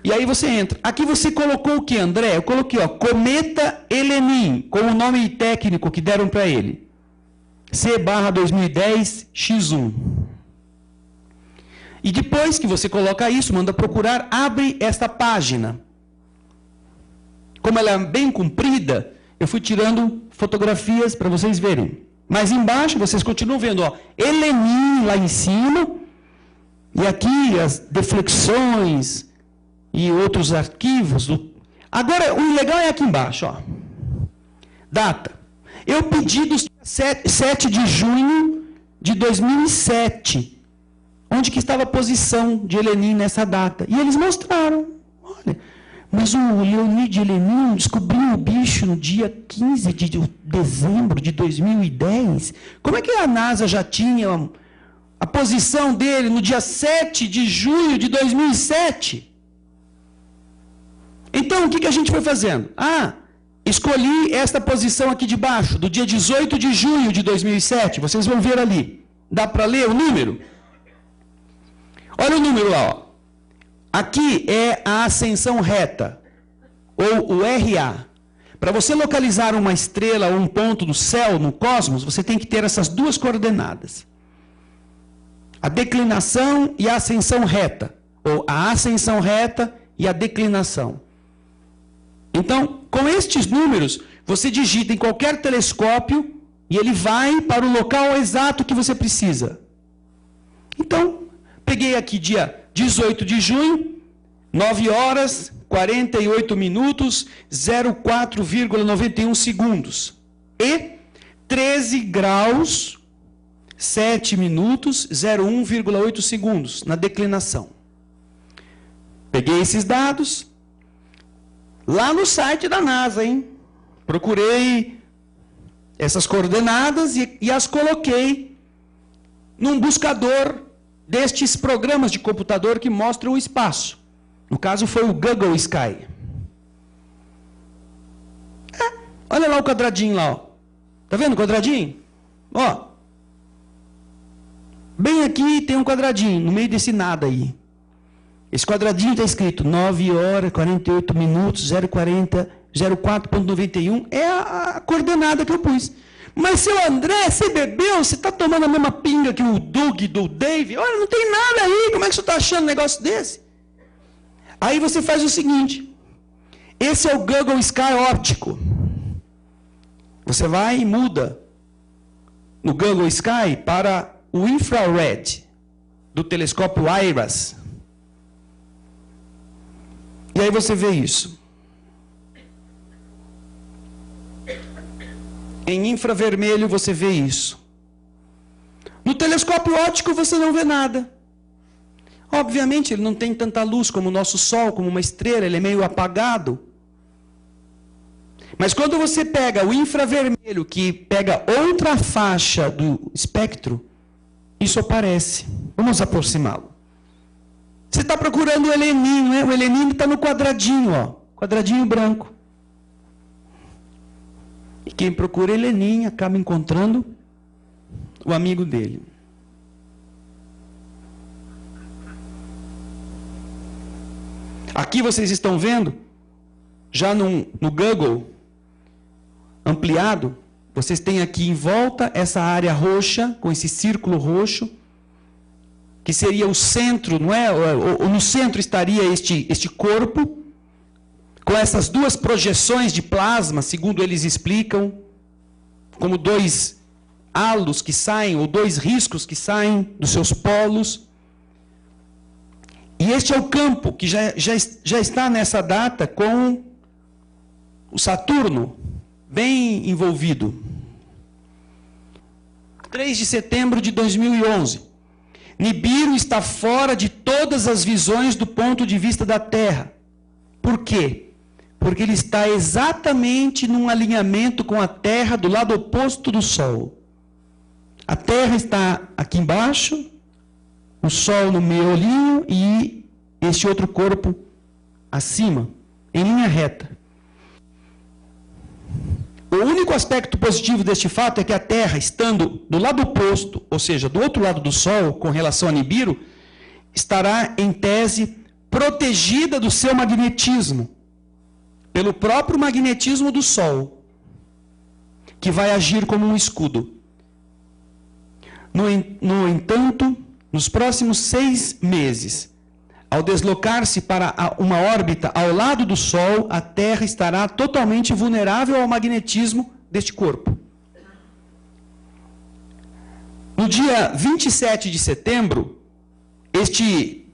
E aí você entra. Aqui você colocou o que, André? Eu coloquei, Cometa Elenin, com o nome técnico que deram para ele. C/2010-X1. E depois que você coloca isso, manda procurar, abre esta página. Como ela é bem comprida, eu fui tirando fotografias para vocês verem. Mas embaixo vocês continuam vendo, Elenin lá em cima, e aqui as deflexões e outros arquivos. Agora, o legal é aqui embaixo. Data. Eu pedi do 7 de junho de 2007. Onde que estava a posição de Elenin nessa data. E eles mostraram. Olha, mas o Leonid Elenin descobriu o bicho no dia 15 de dezembro de 2010. Como é que a NASA já tinha a posição dele no dia 7 de junho de 2007? Então, o que a gente foi fazendo? Escolhi esta posição aqui de baixo, do dia 18 de junho de 2007. Vocês vão ver ali. Dá para ler o número? Olha o número lá. Aqui é a ascensão reta, ou o RA. Para você localizar uma estrela ou um ponto do céu, no cosmos, você tem que ter essas duas coordenadas. A declinação e a ascensão reta. Ou a ascensão reta e a declinação. Então, com estes números, você digita em qualquer telescópio e ele vai para o local exato que você precisa. Então, peguei aqui dia 18 de junho, 9 horas, 48 minutos, 04,91 segundos. E 13 graus, 7 minutos, 01,8 segundos na declinação. Peguei esses dados lá no site da NASA, hein? Procurei essas coordenadas e as coloquei num buscador destes programas de computador que mostram o espaço. No caso foi o Google Sky. Olha lá o quadradinho lá, Tá vendo o quadradinho? Bem aqui tem um quadradinho, no meio desse nada aí. Esse quadradinho está escrito 9 horas, 48 minutos, 04,91. É a coordenada que eu pus. Mas, seu André, você bebeu? Você está tomando a mesma pinga que o Doug do Dave? Olha, não tem nada aí. Como é que você está achando um negócio desse? Aí você faz o seguinte. Esse é o Google Sky óptico. Você vai e muda no Google Sky para o infrared. do telescópio IRAS. E aí você vê isso. Em infravermelho você vê isso. No telescópio óptico você não vê nada. Obviamente ele não tem tanta luz como o nosso Sol, como uma estrela, ele é meio apagado. Mas quando você pega o infravermelho, que pega outra faixa do espectro, isso aparece. Vamos aproximá-lo. Você está procurando o heleninho, né? O heleninho está no quadradinho, ó, quadradinho branco. E quem procura heleninho acaba encontrando o amigo dele. Aqui vocês estão vendo, já no Google ampliado, vocês têm aqui em volta essa área roxa, com esse círculo roxo, que seria o centro, não é? Ou no centro estaria este corpo, com essas duas projeções de plasma, segundo eles explicam, como dois halos que saem, ou dois riscos que saem dos seus polos. E este é o campo que já está nessa data com o Saturno bem envolvido. 3 de setembro de 2011. Nibiru está fora de todas as visões do ponto de vista da Terra. Por quê? Porque ele está exatamente num alinhamento com a Terra do lado oposto do Sol. A Terra está aqui embaixo, o Sol no miolinho e este outro corpo acima, em linha reta. O único aspecto positivo deste fato é que a Terra, estando do lado oposto, ou seja, do outro lado do Sol, com relação a Nibiru, estará, em tese, protegida do seu magnetismo, pelo próprio magnetismo do Sol, que vai agir como um escudo. No entanto, nos próximos 6 meses, ao deslocar-se para uma órbita ao lado do Sol, a Terra estará totalmente vulnerável ao magnetismo deste corpo. No dia 27 de setembro, este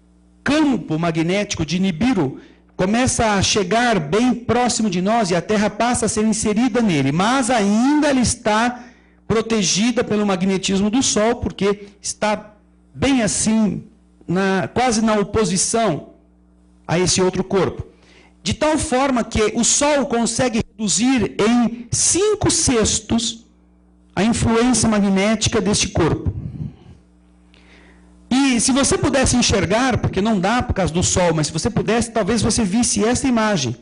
campo magnético de Nibiru começa a chegar bem próximo de nós e a Terra passa a ser inserida nele, mas ainda ela está protegida pelo magnetismo do Sol, porque está bem assim, quase na oposição a esse outro corpo. De tal forma que o Sol consegue reduzir em 5/6 a influência magnética deste corpo. E se você pudesse enxergar, porque não dá por causa do Sol, mas se você pudesse, talvez você visse esta imagem.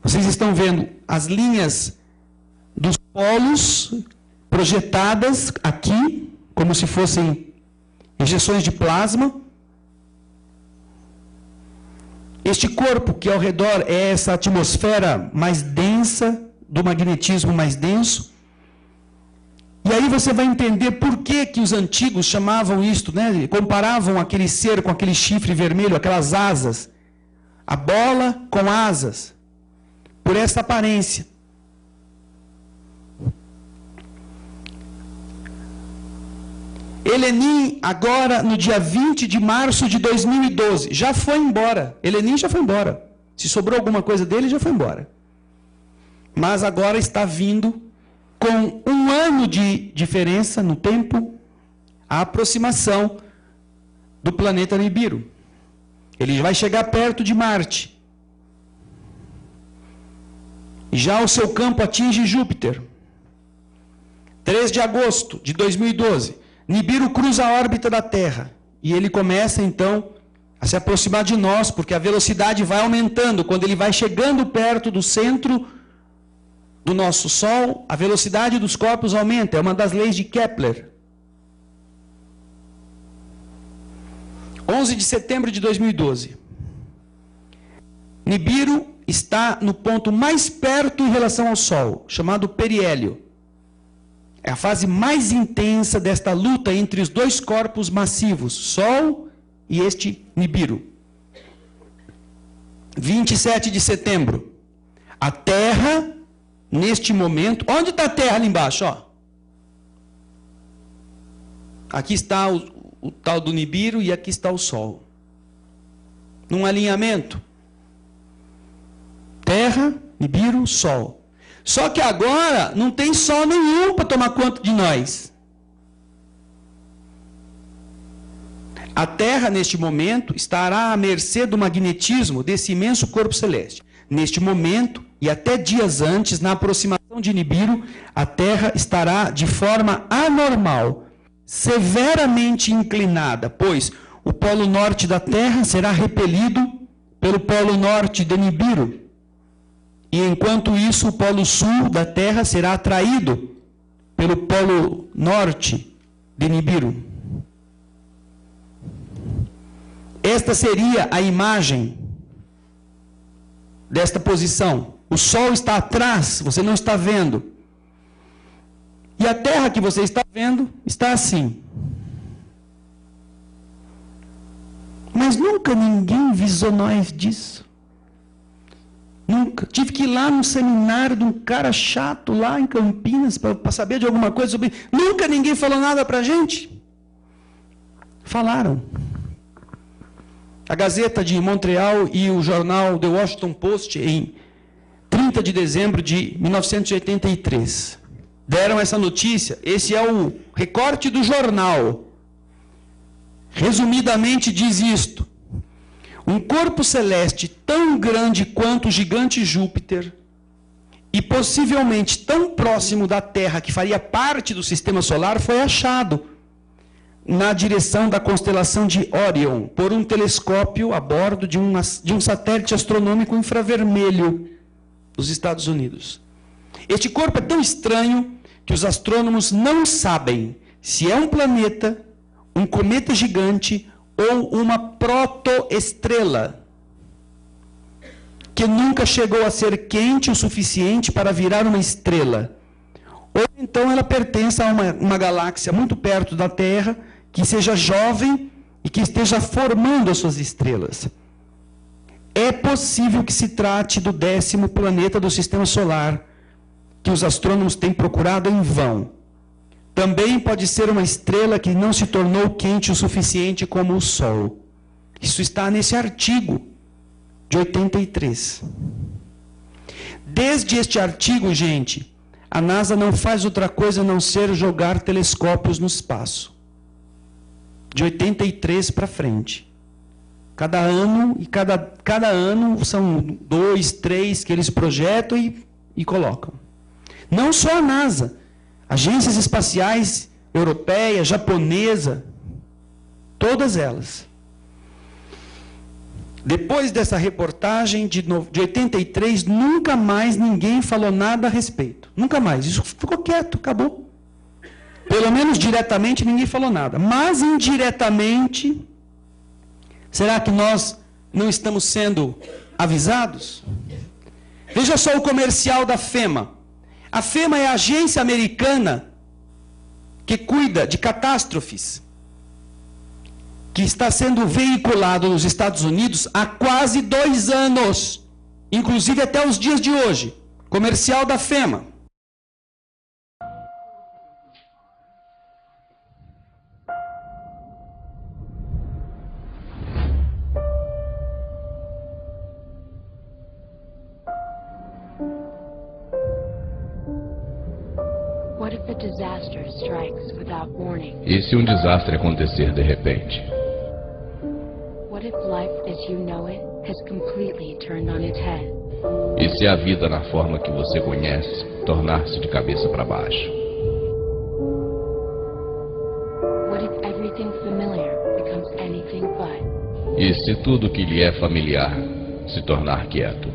Vocês estão vendo as linhas dos polos projetadas aqui, como se fossem injeções de plasma. Este corpo que ao redor é essa atmosfera mais densa, do magnetismo mais denso. E aí você vai entender por que os antigos chamavam isto, né? Comparavam aquele ser com aquele chifre vermelho, aquelas asas. A bola com asas. Por essa aparência. Helenin, agora no dia 20 de março de 2012, já foi embora. Helenin já foi embora. Se sobrou alguma coisa dele, já foi embora. Mas agora está vindo com 1 ano de diferença no tempo, a aproximação do planeta Nibiru. Ele vai chegar perto de Marte. E já o seu campo atinge Júpiter. 3 de agosto de 2012. Nibiru cruza a órbita da Terra. E ele começa, então, a se aproximar de nós, porque a velocidade vai aumentando. Quando ele vai chegando perto do centro do nosso Sol, a velocidade dos corpos aumenta. É uma das leis de Kepler. 11 de setembro de 2012. Nibiru está no ponto mais perto em relação ao Sol, chamado periélio. É a fase mais intensa desta luta entre os dois corpos massivos, Sol e este Nibiru. 27 de setembro. A Terra, neste momento... Onde está a Terra ali embaixo? Ó? Aqui está o tal do Nibiru e aqui está o Sol. Num alinhamento. Terra, Nibiru, Sol. Só que agora não tem Sol nenhum para tomar conta de nós. A Terra, neste momento, estará à mercê do magnetismo desse imenso corpo celeste. Neste momento, e até dias antes, na aproximação de Nibiru, a Terra estará de forma anormal, severamente inclinada, pois o polo norte da Terra será repelido pelo polo norte de Nibiru. E enquanto isso, o polo sul da Terra será atraído pelo polo norte de Nibiru. Esta seria a imagem desta posição. O Sol está atrás, você não está vendo. E a Terra que você está vendo está assim. Mas nunca ninguém visou nós disso. Nunca. Tive que ir lá no seminário de um cara chato lá em Campinas para saber de alguma coisa sobre... Nunca ninguém falou nada para a gente. Falaram. A Gazeta de Montreal e o jornal The Washington Post, em 30 de dezembro de 1983, deram essa notícia. Esse é o recorte do jornal. Resumidamente diz isto: um corpo celeste tão grande quanto o gigante Júpiter e possivelmente tão próximo da Terra que faria parte do sistema solar foi achado na direção da constelação de Órion, por um telescópio a bordo de um satélite astronômico infravermelho dos Estados Unidos. Este corpo é tão estranho que os astrônomos não sabem se é um planeta, um cometa gigante ou uma protoestrela, que nunca chegou a ser quente o suficiente para virar uma estrela. Ou então ela pertence a uma galáxia muito perto da Terra, que seja jovem e que esteja formando as suas estrelas. É possível que se trate do 10º planeta do Sistema Solar, que os astrônomos têm procurado em vão. Também pode ser uma estrela que não se tornou quente o suficiente como o Sol. Isso está nesse artigo de 83. Desde este artigo, gente, a NASA não faz outra coisa a não ser jogar telescópios no espaço. De 83 para frente. Cada ano, e cada ano são 2, 3 que eles projetam e colocam. Não só a NASA, agências espaciais europeia, japonesa, todas elas. Depois dessa reportagem de 83, nunca mais ninguém falou nada a respeito. Nunca mais. Isso ficou quieto, acabou. Pelo menos diretamente ninguém falou nada. Mas indiretamente, será que nós não estamos sendo avisados? Veja só o comercial da FEMA. A FEMA é a agência americana que cuida de catástrofes, que está sendo veiculado nos Estados Unidos há quase 2 anos, inclusive até os dias de hoje. Comercial da FEMA. E se um desastre acontecer de repente? E se a vida na forma que você conhece tornar-se de cabeça para baixo? E se tudo que lhe é familiar se tornar quieto?